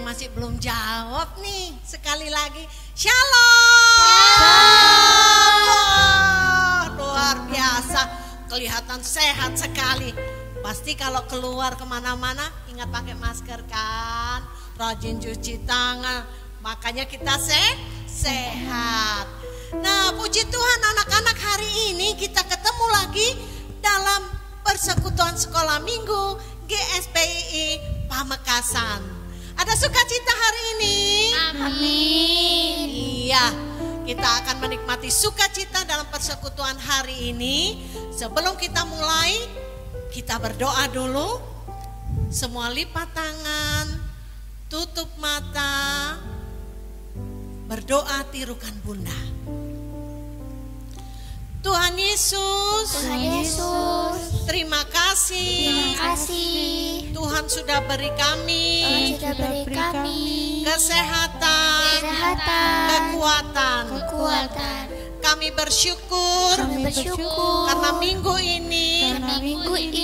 masih belum jawab nih. Sekali lagi, Shalom. Oh, luar biasa, kelihatan sehat sekali. Pasti kalau keluar kemana-mana ingat pakai masker kan, rajin cuci tangan, makanya kita sehat. Nah, puji Tuhan anak-anak, hari ini kita ketemu lagi dalam persekutuan sekolah minggu GSPII Pamekasan. Ada sukacita hari ini? Amin. Iya, kita akan menikmati sukacita dalam persekutuan hari ini. Sebelum kita mulai, kita berdoa dulu. Semua lipat tangan, tutup mata, berdoa tirukan Bunda. Tuhan Yesus, terima kasih. Tuhan sudah beri kami kesehatan, kekuatan. Kami bersyukur karena minggu ini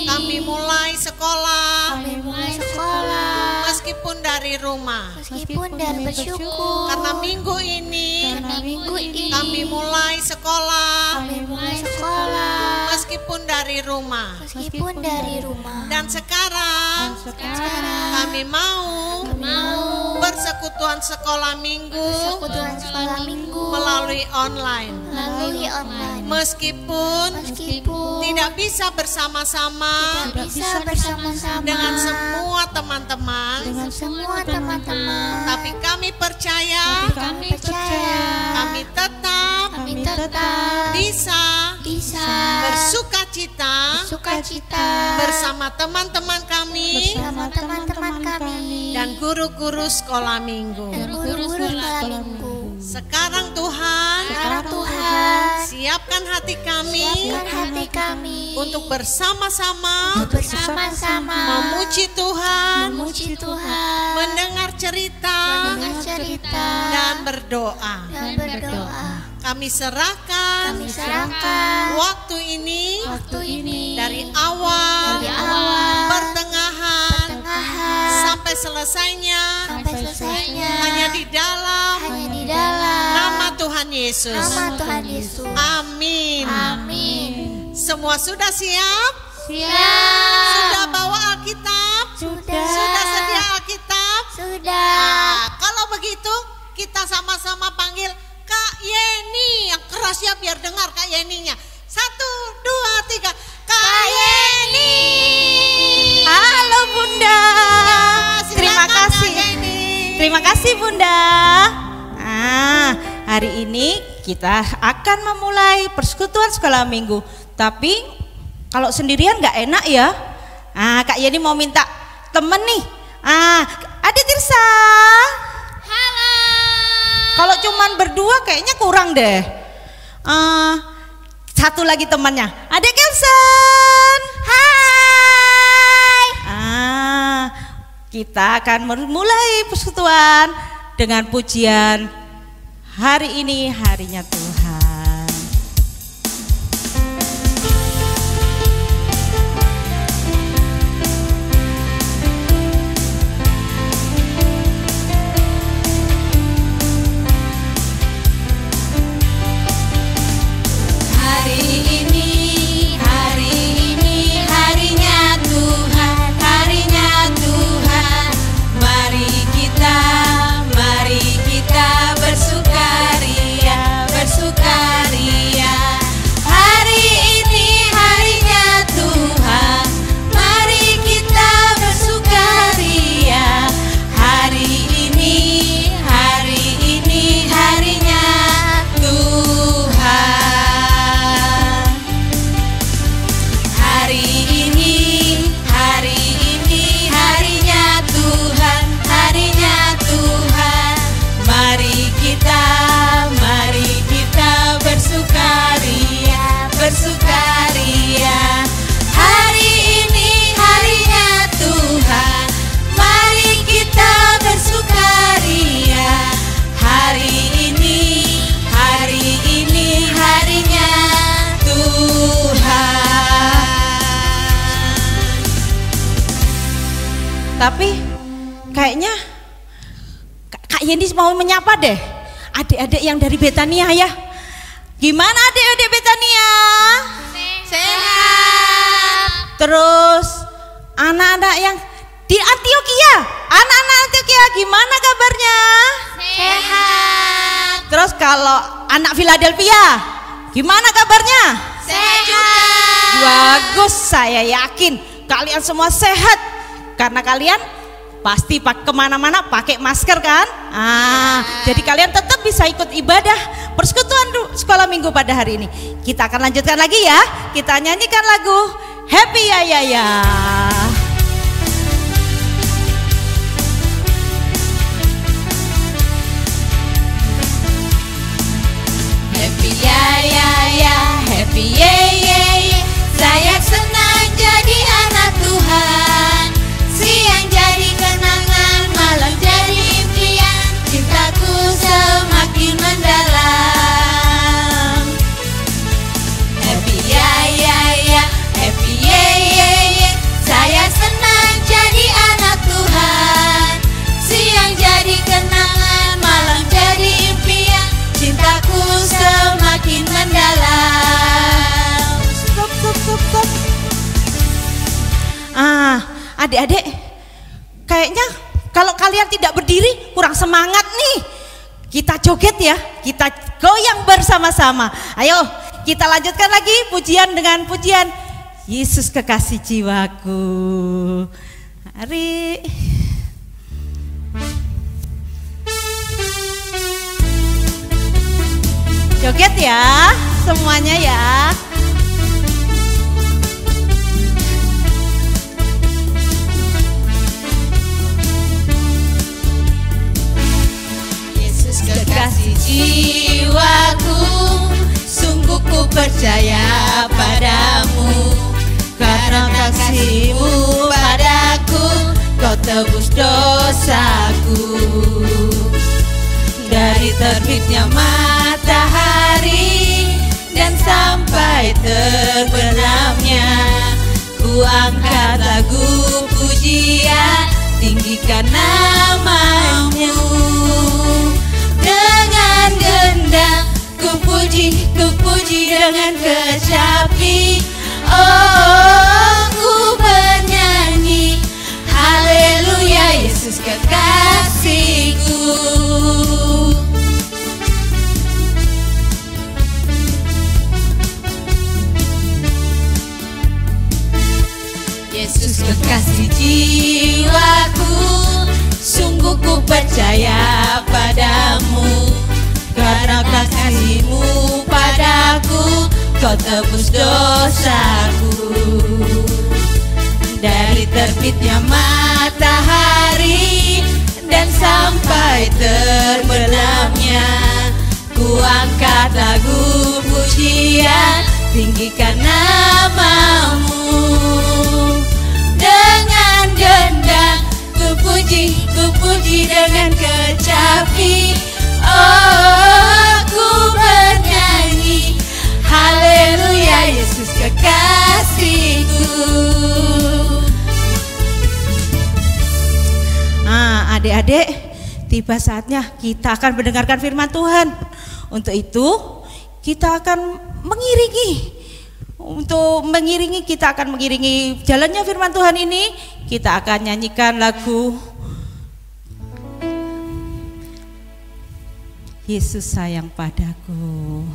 kami mulai sekolah meskipun dari rumah. Karena minggu ini kami mulai sekolah meskipun dari rumah. Dan sekarang kami mau persekutuan sekolah minggu melalui online. Meskipun tidak bisa bersama-sama dengan semua teman-teman, tapi kami percaya kami tetap bisa bersukacita bersama teman-teman kami dan guru-guru sekolah minggu. Sekarang Tuhan, siapkan hati kami untuk bersama-sama memuji Tuhan, mendengar cerita dan berdoa. Kami serahkan waktu ini dari awal, pertengahan sampai selesainya hanya di dalam nama Tuhan Yesus. Amin. Semua sudah siap? Sudah bawa Alkitab? Sudah sedia Alkitab? Nah, kalau begitu kita sama-sama panggil Kak Yeni yang keras ya, biar dengar Kak Yeninya. 1, 2, 3. Kak Yeni. Halo Bunda. Terima kasih. Terima kasih Bunda. Hari ini kita akan memulai persekutuan sekolah minggu. Tapi kalau sendirian nggak enak ya. Kak Yeni mau minta temen nih. Adik Tirsa. Halo. Kalau cuman berdua kayaknya kurang deh. Satu lagi temannya, Adik Kelsen. Hai. Kita akan memulai persekutuan dengan pujian hari ini harinya Tuhan. Tapi kayaknya Kak Yeni mau menyapa deh adik-adik yang dari Betania ya. Gimana adik-adik Betania? Sehat. Terus anak-anak yang di Antioquia, anak-anak Antioquia gimana kabarnya? Sehat. Terus kalau anak Philadelphia gimana kabarnya? Sehat. Bagus, saya yakin kalian semua sehat karena kalian pasti kemana-mana pakai masker kan? Jadi kalian tetap bisa ikut ibadah persekutuan sekolah minggu pada hari ini. Kita akan lanjutkan lagi ya. Kita nyanyikan lagu Happy Ya Ya Ya. Happy ya ya ya, happy ye ye ye. Saya senang jadi anak Tuhan. Siang jadi kenangan, malam jadi impian. Cintaku semakin mendalam. Happy ya ya ya, happy ye ye ye. Saya senang jadi anak Tuhan. Siang jadi kenangan, malam jadi impian. Cintaku semakin mendalam. Stop. Adik-adik, kayaknya kalau kalian tidak berdiri kurang semangat nih. Kita joget ya, kita goyang bersama-sama. Ayo, kita lanjutkan lagi pujian dengan pujian Yesus kekasih jiwaku. Mari. Joget ya, semuanya ya. Yesus kekasih jiwaku, sungguh ku percaya padamu. Karena kasih-Mu padaku, Kau tebus dosaku. Dari terbitnya matahari dan sampai terbenamnya, ku angkat lagu pujian, tinggikan nama-Mu. Dengan gendang ku puji dengan kecapi. Oh, ku bernyanyi haleluya, Yesus kekasihku. Yesus kekasih jiwaku, sungguh ku percaya padamu. Karena kasih-Mu padaku, Kau tebus dosaku. Dari terbitnya matahari dan sampai terbenamnya, ku angkat lagu pujian, tinggikan nama-Mu. Dengan gendang ku puji dengan kecapi. Oh, ku bernyanyi haleluya, Yesus kekasihku. Adik-adik, tiba saatnya kita akan mendengarkan firman Tuhan. Untuk itu kita akan kita akan mengiringi jalannya firman Tuhan ini. Kita akan nyanyikan lagu Yesus sayang padaku.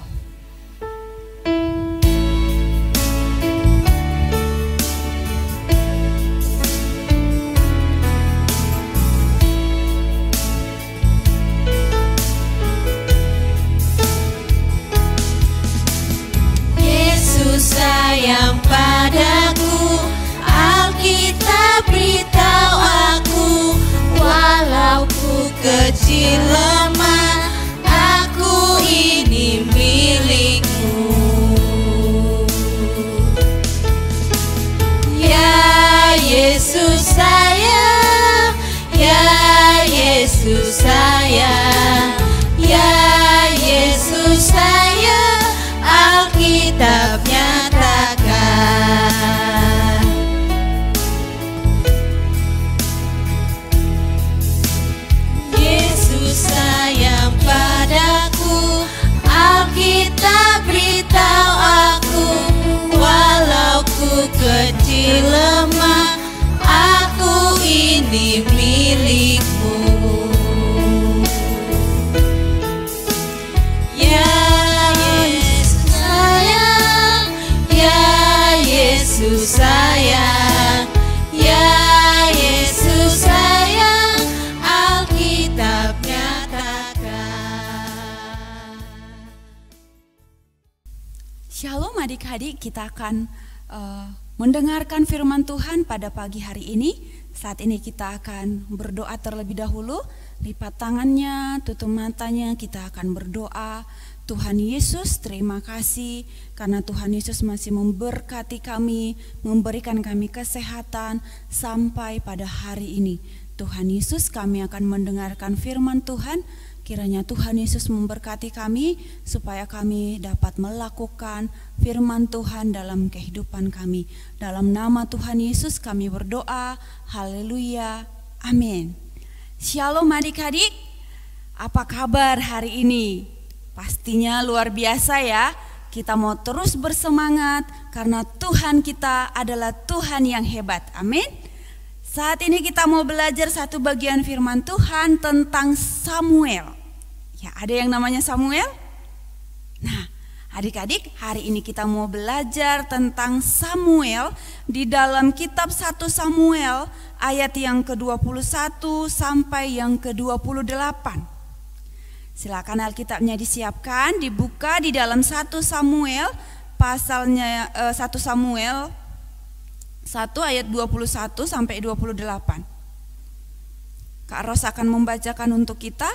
Yesus sayang padaku, Alkitab beritahu aku, walau ku kecil lemah, aku ini milikmu. Ya Yesus sayang, ya Yesus sayang, ya Yesus sayang, Alkitab nyatakan. Yesus beritahu aku, walau ku kecil lemah, aku ini milikmu. Ya Yesus sayang, ya Yesus sayang, ya Yesus sayang, Alkitab nyatakan. Shalom adik-adik, kita akan mendengarkan firman Tuhan pada pagi hari ini. Saat ini kita akan berdoa terlebih dahulu. Lipat tangannya, tutup matanya, kita akan berdoa. Tuhan Yesus, terima kasih karena Tuhan Yesus masih memberkati kami, memberikan kami kesehatan sampai pada hari ini. Tuhan Yesus, kami akan mendengarkan firman Tuhan. Kiranya Tuhan Yesus memberkati kami supaya kami dapat melakukan firman Tuhan dalam kehidupan kami. Dalam nama Tuhan Yesus kami berdoa. Haleluya. Amin. Shalom adik-adik. Apa kabar hari ini? Pastinya luar biasa ya. Kita mau terus bersemangat karena Tuhan kita adalah Tuhan yang hebat. Amin. Saat ini kita mau belajar satu bagian firman Tuhan tentang Samuel. Ya, ada yang namanya Samuel? Nah, adik-adik, hari ini kita mau belajar tentang Samuel di dalam kitab 1 Samuel ayat yang ke-21 sampai yang ke-28. Silakan Alkitabnya disiapkan, dibuka di dalam 1 Samuel pasalnya 1 Samuel 1 ayat 21 sampai 28. Kak Ros akan membacakan untuk kita.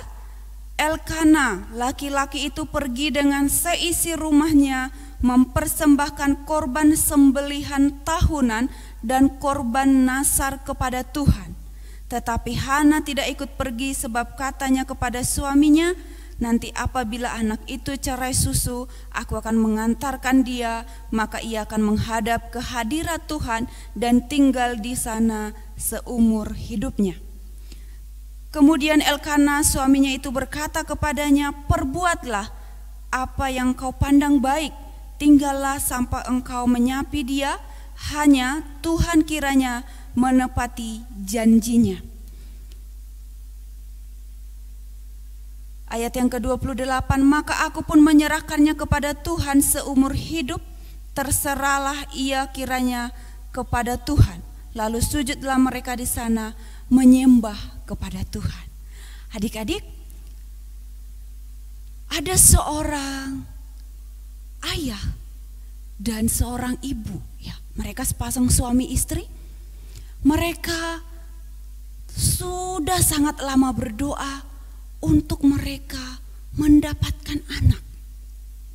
Elkana, laki-laki itu pergi dengan seisi rumahnya mempersembahkan korban sembelihan tahunan dan korban nasar kepada Tuhan. Tetapi Hana tidak ikut pergi sebab katanya kepada suaminya, nanti apabila anak itu cerai susu, aku akan mengantarkan dia, maka ia akan menghadap ke hadirat Tuhan dan tinggal di sana seumur hidupnya. Kemudian Elkana suaminya itu berkata kepadanya, perbuatlah apa yang kau pandang baik, tinggallah sampai engkau menyapi dia, hanya Tuhan kiranya menepati janjinya. Ayat yang ke-28, maka aku pun menyerahkannya kepada Tuhan seumur hidup, terserahlah ia kiranya kepada Tuhan. Lalu sujudlah mereka di sana menyembah kepada Tuhan. Adik-adik, ada seorang ayah dan seorang ibu, ya, mereka sepasang suami istri. Mereka sudah sangat lama berdoa untuk mereka mendapatkan anak.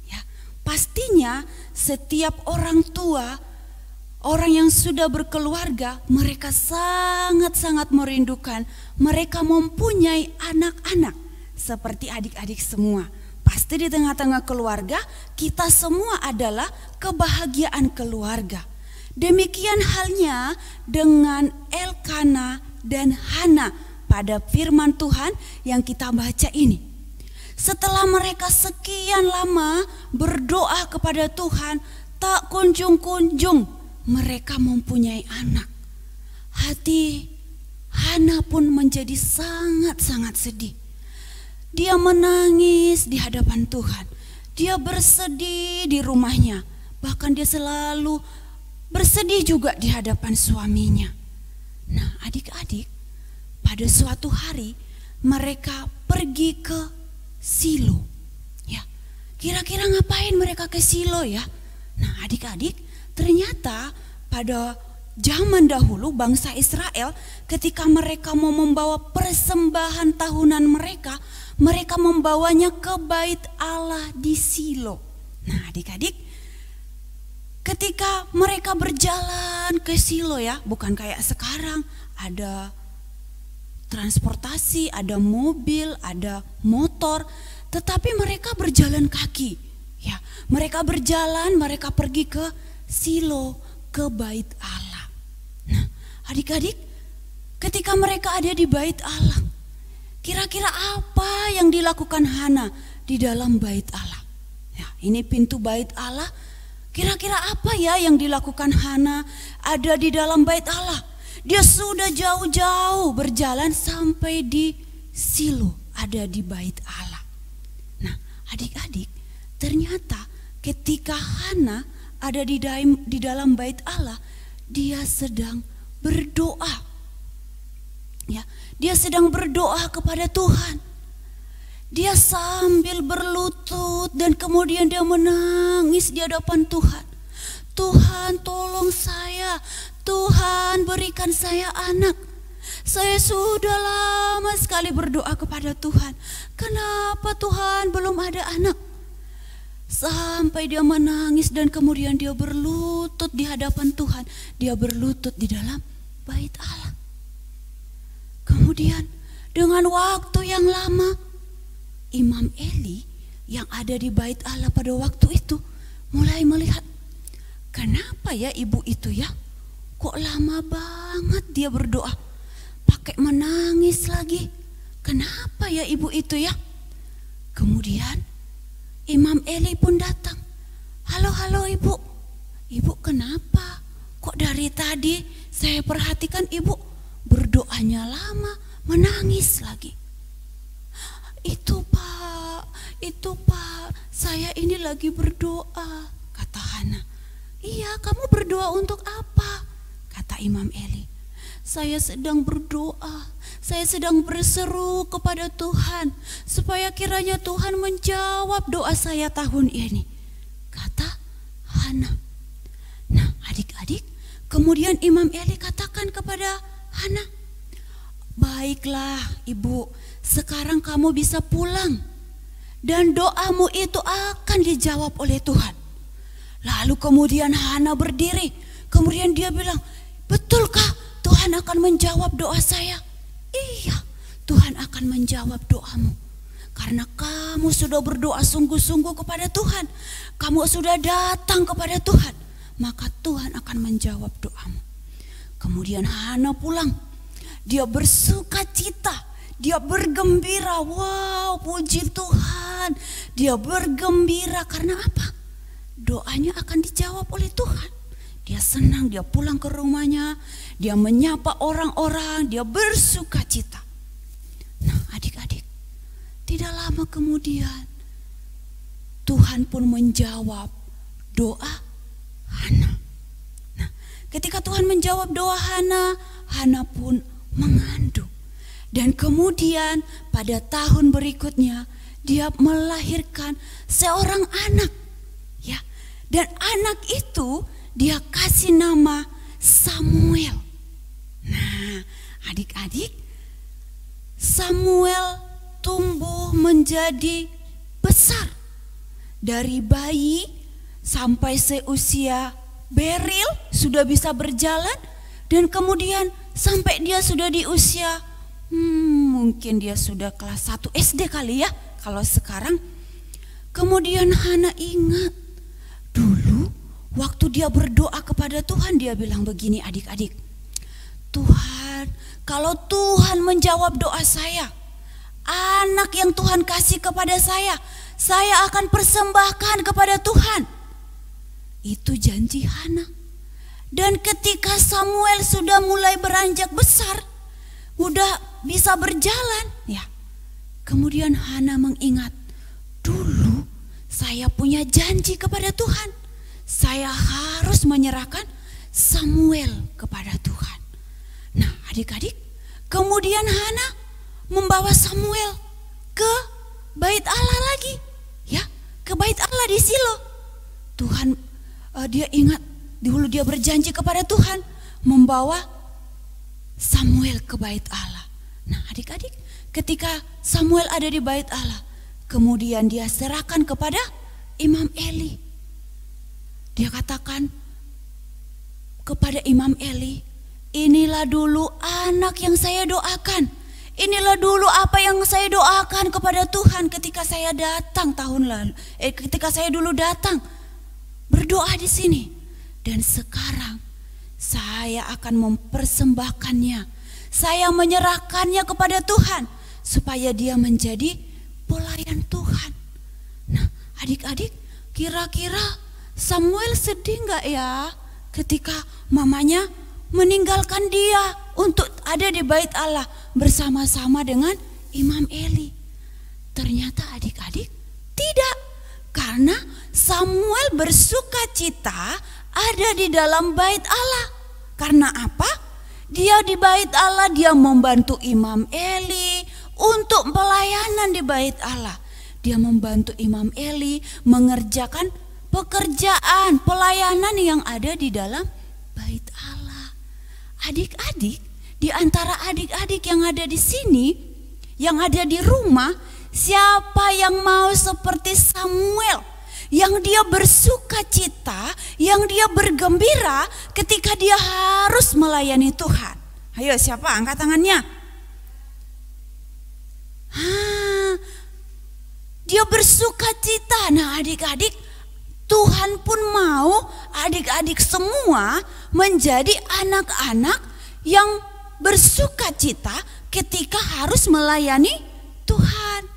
Ya, pastinya setiap orang tua, orang yang sudah berkeluarga, mereka sangat-sangat merindukan mereka mempunyai anak-anak seperti adik-adik semua. Pasti di tengah-tengah keluarga kita semua adalah kebahagiaan keluarga. Demikian halnya dengan Elkana dan Hana pada firman Tuhan yang kita baca ini. Setelah mereka sekian lama berdoa kepada Tuhan, tak kunjung-kunjung mereka mempunyai anak. Hati Hana pun menjadi sangat-sangat sedih. Dia menangis di hadapan Tuhan. Dia bersedih di rumahnya. Bahkan dia selalu bersedih juga di hadapan suaminya. Nah, adik-adik, pada suatu hari mereka pergi ke Silo. Ya, kira-kira ngapain mereka ke Silo ya? Nah, adik-adik, ternyata pada zaman dahulu bangsa Israel ketika mereka mau membawa persembahan tahunan mereka, mereka membawanya ke bait Allah di Silo. Nah, adik-adik, ketika mereka berjalan ke Silo ya, bukan kayak sekarang ada transportasi, ada mobil, ada motor, tetapi mereka berjalan kaki. Ya, mereka berjalan, mereka pergi ke Silo, ke bait Allah. Nah, adik-adik, ketika mereka ada di bait Allah, kira-kira apa yang dilakukan Hana di dalam bait Allah? Ya, ini pintu bait Allah. Kira-kira apa ya yang dilakukan Hana ada di dalam bait Allah? Dia sudah jauh-jauh berjalan sampai di Silo, ada di bait Allah. Nah, adik-adik, ternyata ketika Hana ada di dalam bait Allah, dia sedang berdoa. Ya, dia sedang berdoa kepada Tuhan. Dia sambil berlutut dan kemudian dia menangis di hadapan Tuhan. Tuhan, tolong saya. Tuhan, berikan saya anak. Saya sudah lama sekali berdoa kepada Tuhan. Kenapa Tuhan belum ada anak? Sampai dia menangis dan kemudian dia berlutut di hadapan Tuhan. Dia berlutut di dalam bait Allah. Kemudian dengan waktu yang lama, Imam Eli yang ada di bait Allah pada waktu itu mulai melihat, kenapa ya ibu itu ya? Kok lama banget dia berdoa, pakai menangis lagi. Kenapa ya ibu itu ya? Kemudian Imam Eli pun datang. Halo ibu. Ibu kenapa? Kok dari tadi saya perhatikan ibu berdoanya lama, menangis lagi. Itu pak, saya ini lagi berdoa, kata Hana. Iya, kamu berdoa untuk apa? Kata Imam Eli. Saya sedang berdoa, saya sedang berseru kepada Tuhan supaya kiranya Tuhan menjawab doa saya tahun ini, kata Hana. Nah, adik-adik, kemudian Imam Eli katakan kepada Hana, baiklah ibu, sekarang kamu bisa pulang dan doamu itu akan dijawab oleh Tuhan. Lalu kemudian Hana berdiri, kemudian dia bilang, betulkah Tuhan akan menjawab doa saya? Iya, Tuhan akan menjawab doamu. Karena kamu sudah berdoa sungguh-sungguh kepada Tuhan, kamu sudah datang kepada Tuhan, maka Tuhan akan menjawab doamu. Kemudian Hana pulang, dia bersuka cita, dia bergembira. Wow, puji Tuhan, dia bergembira karena apa? Doanya akan dijawab oleh Tuhan. Dia senang, dia pulang ke rumahnya, dia menyapa orang-orang, dia bersuka cita. Nah, adik-adik, tidak lama kemudian Tuhan pun menjawab doa Hana. Nah, ketika Tuhan menjawab doa Hana, Hana pun mengandung. Dan kemudian pada tahun berikutnya dia melahirkan seorang anak. Ya, dan anak itu dia kasih nama Samuel. Nah, adik-adik, Samuel tumbuh menjadi besar. Dari bayi sampai seusia Beril sudah bisa berjalan, dan kemudian sampai dia sudah di usia mungkin dia sudah kelas 1 SD kali ya kalau sekarang. Kemudian Hana ingat dulu waktu dia berdoa kepada Tuhan, dia bilang begini, adik-adik, Tuhan, kalau Tuhan menjawab doa saya, anak yang Tuhan kasih kepada saya akan persembahkan kepada Tuhan. Itu janji Hana. Dan ketika Samuel sudah mulai beranjak besar, udah bisa berjalan, ya, kemudian Hana mengingat, dulu saya punya janji kepada Tuhan, saya harus menyerahkan Samuel kepada Tuhan. Nah, adik-adik, kemudian Hana membawa Samuel ke bait Allah lagi, ya, ke bait Allah di Silo. Tuhan, dia ingat dulu dia berjanji kepada Tuhan membawa Samuel ke bait Allah. Nah, adik-adik, ketika Samuel ada di bait Allah, kemudian dia serahkan kepada Imam Eli. Dia katakan kepada Imam Eli, inilah dulu anak yang saya doakan. Inilah dulu apa yang saya doakan kepada Tuhan ketika saya datang tahun lalu. Ketika saya dulu datang berdoa di sini. Dan sekarang saya akan mempersembahkannya. Saya menyerahkannya kepada Tuhan supaya dia menjadi pelayan Tuhan. Nah, adik-adik, Kira-kira Samuel sedih gak ya ketika mamanya meninggalkan dia untuk ada di bait Allah bersama-sama dengan Imam Eli? Ternyata adik-adik tidak, karena Samuel bersuka cita ada di dalam bait Allah. Karena apa? Dia di bait Allah, dia membantu Imam Eli untuk pelayanan di bait Allah. Dia membantu Imam Eli mengerjakan pekerjaan pelayanan yang ada di dalam bait Allah. Adik-adik, di antara adik-adik yang ada di sini, yang ada di rumah, siapa yang mau seperti Samuel, yang dia bersuka cita, yang dia bergembira ketika dia harus melayani Tuhan? Ayo, siapa? Angkat tangannya. Dia bersuka cita. Nah, adik-adik, Tuhan pun mau adik-adik semua menjadi anak-anak yang bersuka cita ketika harus melayani Tuhan.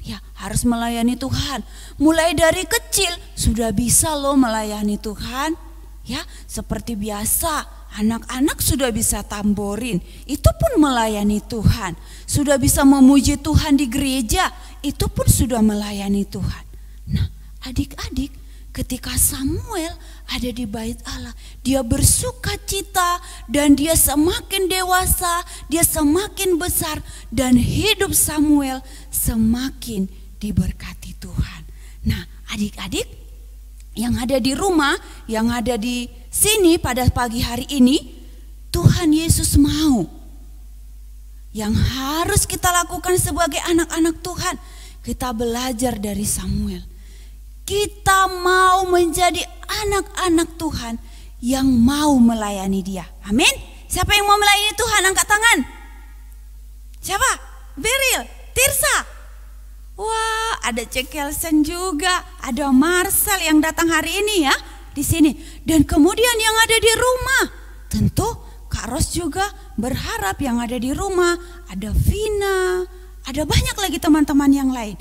Ya, harus melayani Tuhan. Mulai dari kecil sudah bisa loh melayani Tuhan. Ya, seperti biasa, anak-anak sudah bisa tamborin, itu pun melayani Tuhan. Sudah bisa memuji Tuhan di gereja, itu pun sudah melayani Tuhan. Nah, adik-adik, ketika Samuel ada di bait Allah, dia bersuka cita dan dia semakin dewasa, dia semakin besar, dan hidup Samuel semakin diberkati Tuhan. Nah, adik-adik yang ada di rumah, yang ada di sini pada pagi hari ini, Tuhan Yesus mau yang harus kita lakukan sebagai anak-anak Tuhan, kita belajar dari Samuel. Kita mau menjadi anak-anak Tuhan yang mau melayani Dia. Amin. Siapa yang mau melayani Tuhan? Angkat tangan. Siapa? Beril, Tirsa. Wah, ada Cekelsen juga, ada Marcel yang datang hari ini ya di sini. Dan kemudian yang ada di rumah, tentu Kak Ros juga berharap yang ada di rumah, ada Vina, ada banyak lagi teman-teman yang lain.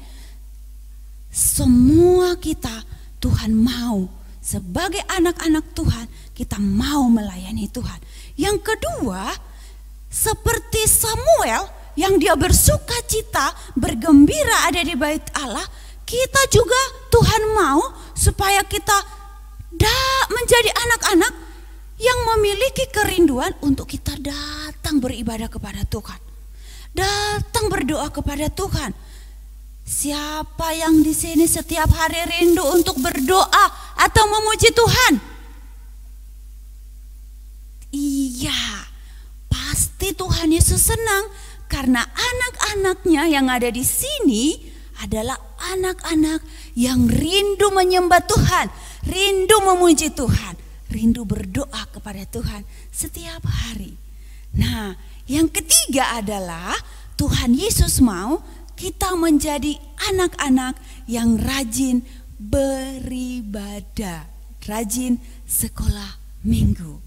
Semua kita, Tuhan mau sebagai anak-anak Tuhan, kita mau melayani Tuhan. Yang kedua, seperti Samuel yang dia bersuka cita, bergembira ada di bait Allah, kita juga Tuhan mau supaya kita menjadi anak-anak yang memiliki kerinduan untuk kita datang beribadah kepada Tuhan, datang berdoa kepada Tuhan. Siapa yang di sini setiap hari rindu untuk berdoa atau memuji Tuhan? Iya, pasti Tuhan Yesus senang karena anak-anaknya yang ada di sini adalah anak-anak yang rindu menyembah Tuhan, rindu memuji Tuhan, rindu berdoa kepada Tuhan setiap hari. Nah, yang ketiga adalah Tuhan Yesus mau kita menjadi anak-anak yang rajin beribadah, rajin sekolah minggu.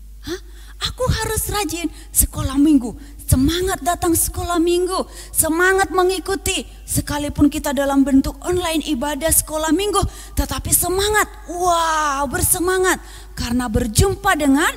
Aku harus rajin sekolah minggu, semangat datang sekolah minggu, semangat mengikuti, sekalipun kita dalam bentuk online ibadah sekolah minggu, tetapi semangat, bersemangat karena berjumpa dengan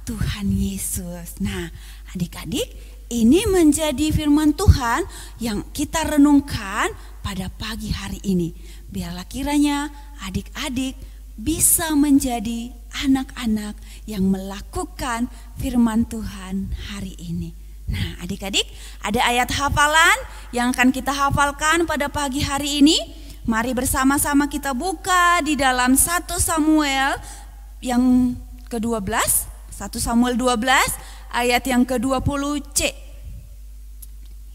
Tuhan Yesus. Nah, adik-adik, ini menjadi firman Tuhan yang kita renungkan pada pagi hari ini. Biarlah kiranya adik-adik bisa menjadi anak-anak yang melakukan firman Tuhan hari ini. Nah, adik-adik, ada ayat hafalan yang akan kita hafalkan pada pagi hari ini. Mari bersama-sama kita buka di dalam 1 Samuel yang ke-12, 1 Samuel 12 ayat yang ke-20C.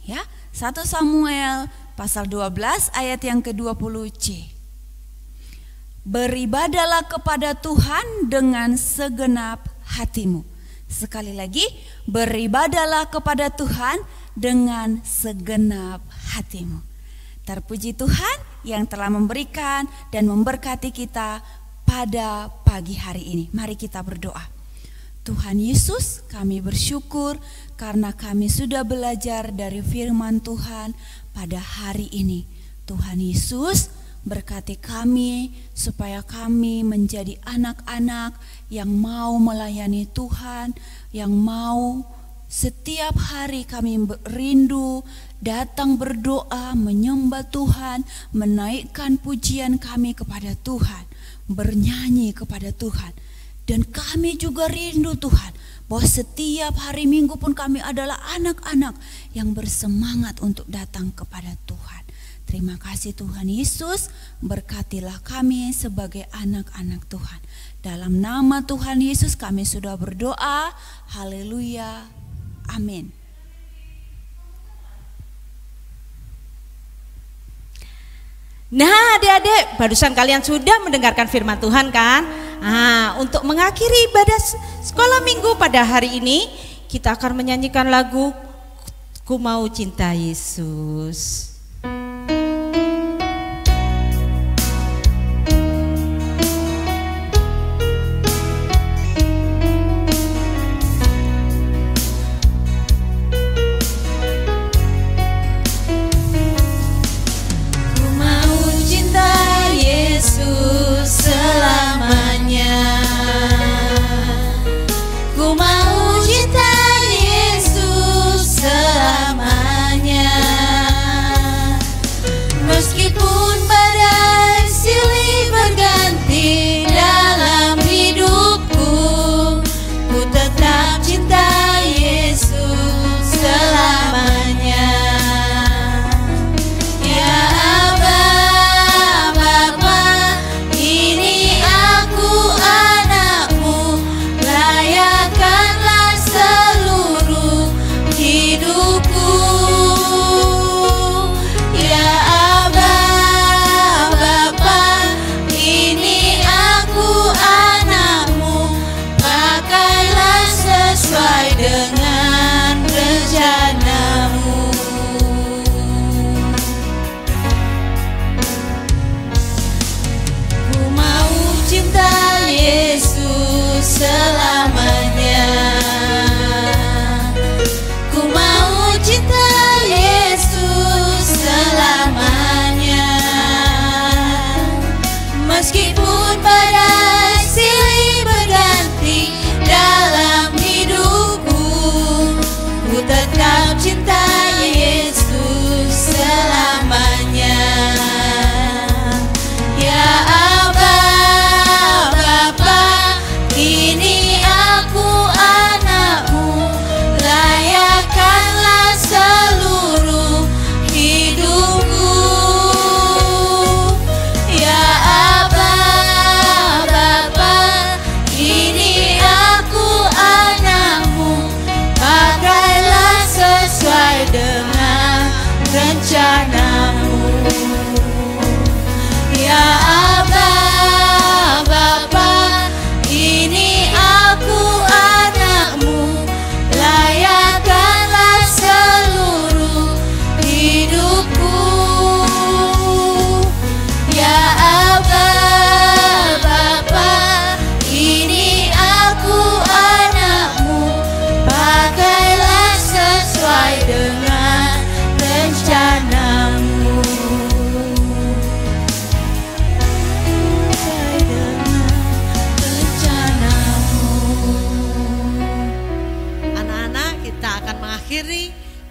Ya, 1 Samuel pasal 12 ayat yang ke-20C. Beribadalah kepada Tuhan dengan segenap hatimu. Sekali lagi, beribadalah kepada Tuhan dengan segenap hatimu. Terpuji Tuhan yang telah memberikan dan memberkati kita pada pagi hari ini. Mari kita berdoa. Tuhan Yesus, kami bersyukur karena kami sudah belajar dari firman Tuhan pada hari ini. Tuhan Yesus, berkati kami supaya kami menjadi anak-anak yang mau melayani Tuhan, yang mau setiap hari kami rindu datang berdoa, menyembah Tuhan, menaikkan pujian kami kepada Tuhan, bernyanyi kepada Tuhan. Dan kami juga rindu Tuhan, bahwa setiap hari Minggu pun kami adalah anak-anak yang bersemangat untuk datang kepada Tuhan. Terima kasih Tuhan Yesus, berkatilah kami sebagai anak-anak Tuhan. Dalam nama Tuhan Yesus kami sudah berdoa, haleluya, amin. Nah adik-adik, barusan kalian sudah mendengarkan firman Tuhan kan? Nah, untuk mengakhiri ibadah sekolah minggu pada hari ini, kita akan menyanyikan lagu Ku Mau Cinta Yesus.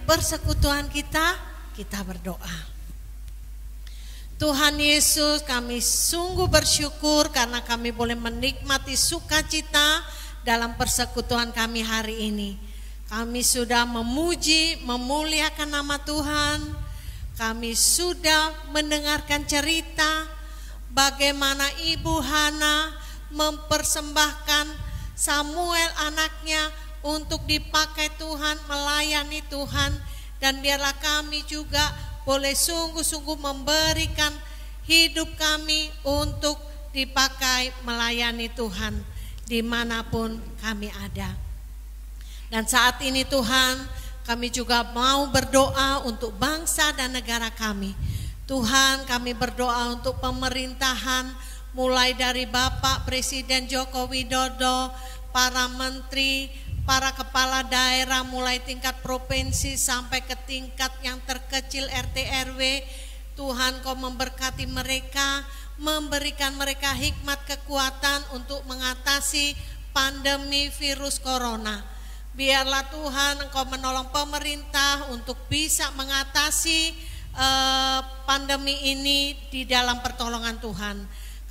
Persekutuan kita berdoa. Tuhan Yesus, kami sungguh bersyukur karena kami boleh menikmati sukacita dalam persekutuan kami hari ini. Kami sudah memuji, memuliakan nama Tuhan. Kami sudah mendengarkan cerita bagaimana Ibu Hana mempersembahkan Samuel anaknya untuk dipakai Tuhan, melayani Tuhan. Dan biarlah kami juga boleh sungguh-sungguh memberikan hidup kami untuk dipakai melayani Tuhan dimanapun kami ada. Dan saat ini Tuhan, kami juga mau berdoa untuk bangsa dan negara kami. Tuhan, kami berdoa untuk pemerintahan mulai dari Bapak Presiden Joko Widodo, para menteri, para kepala daerah mulai tingkat provinsi sampai ke tingkat yang terkecil RT RW. Tuhan Kau memberkati mereka, memberikan mereka hikmat kekuatan untuk mengatasi pandemi virus corona. Biarlah Tuhan Engkau menolong pemerintah untuk bisa mengatasi pandemi ini di dalam pertolongan Tuhan.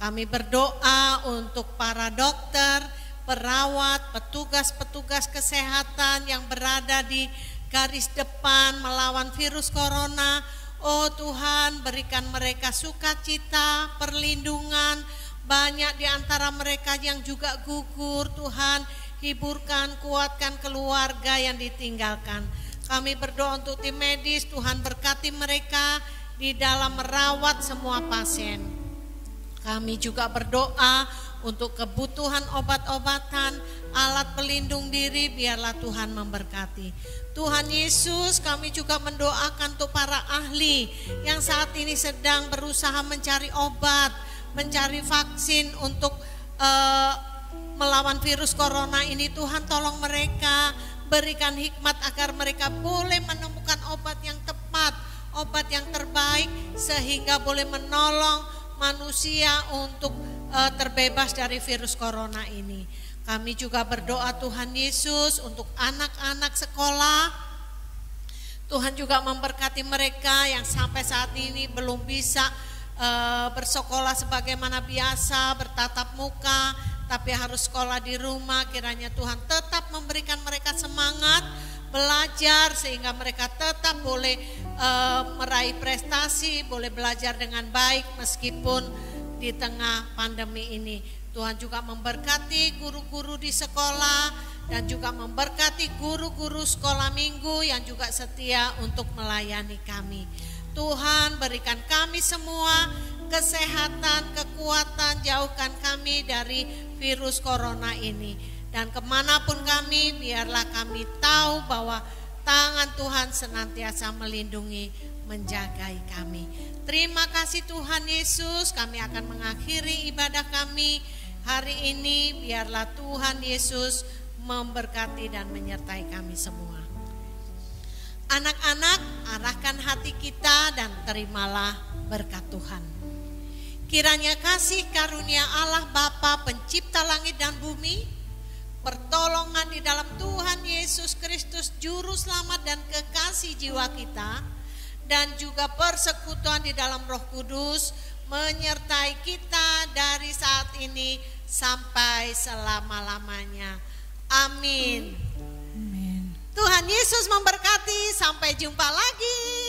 Kami berdoa untuk para dokter, perawat, petugas-petugas kesehatan yang berada di garis depan melawan virus corona. Oh Tuhan, berikan mereka sukacita, perlindungan. Banyak di antara mereka yang juga gugur. Tuhan, hiburkan, kuatkan keluarga yang ditinggalkan. Kami berdoa untuk tim medis, Tuhan berkati mereka di dalam merawat semua pasien. Kami juga berdoa untuk kebutuhan obat-obatan, alat pelindung diri, biarlah Tuhan memberkati. Tuhan Yesus, kami juga mendoakan untuk para ahli yang saat ini sedang berusaha mencari obat, mencari vaksin untuk melawan virus corona ini. Tuhan tolong mereka, berikan hikmat agar mereka boleh menemukan obat yang tepat, obat yang terbaik, sehingga boleh menolong manusia untuk terbebas dari virus corona ini. Kami juga berdoa Tuhan Yesus untuk anak-anak sekolah. Tuhan juga memberkati mereka yang sampai saat ini belum bisa bersekolah sebagaimana biasa, bertatap muka, tapi harus sekolah di rumah. Kiranya Tuhan tetap memberikan mereka semangat belajar sehingga mereka tetap boleh meraih prestasi, boleh belajar dengan baik meskipun di tengah pandemi ini. Tuhan juga memberkati guru-guru di sekolah dan juga memberkati guru-guru sekolah minggu yang juga setia untuk melayani kami. Tuhan, berikan kami semua kesehatan, kekuatan, jauhkan kami dari virus corona ini. Dan kemanapun kami, biarlah kami tahu bahwa tangan Tuhan senantiasa melindungi, menjagai kami. Terima kasih Tuhan Yesus, kami akan mengakhiri ibadah kami hari ini. Biarlah Tuhan Yesus memberkati dan menyertai kami semua. Anak-anak, arahkan hati kita dan terimalah berkat Tuhan. Kiranya kasih karunia Allah Bapa pencipta langit dan bumi, pertolongan di dalam Tuhan Yesus Kristus Juru Selamat dan kekasih jiwa kita, dan juga persekutuan di dalam Roh Kudus menyertai kita dari saat ini sampai selama-lamanya. Amin. Amin. Tuhan Yesus memberkati, sampai jumpa lagi.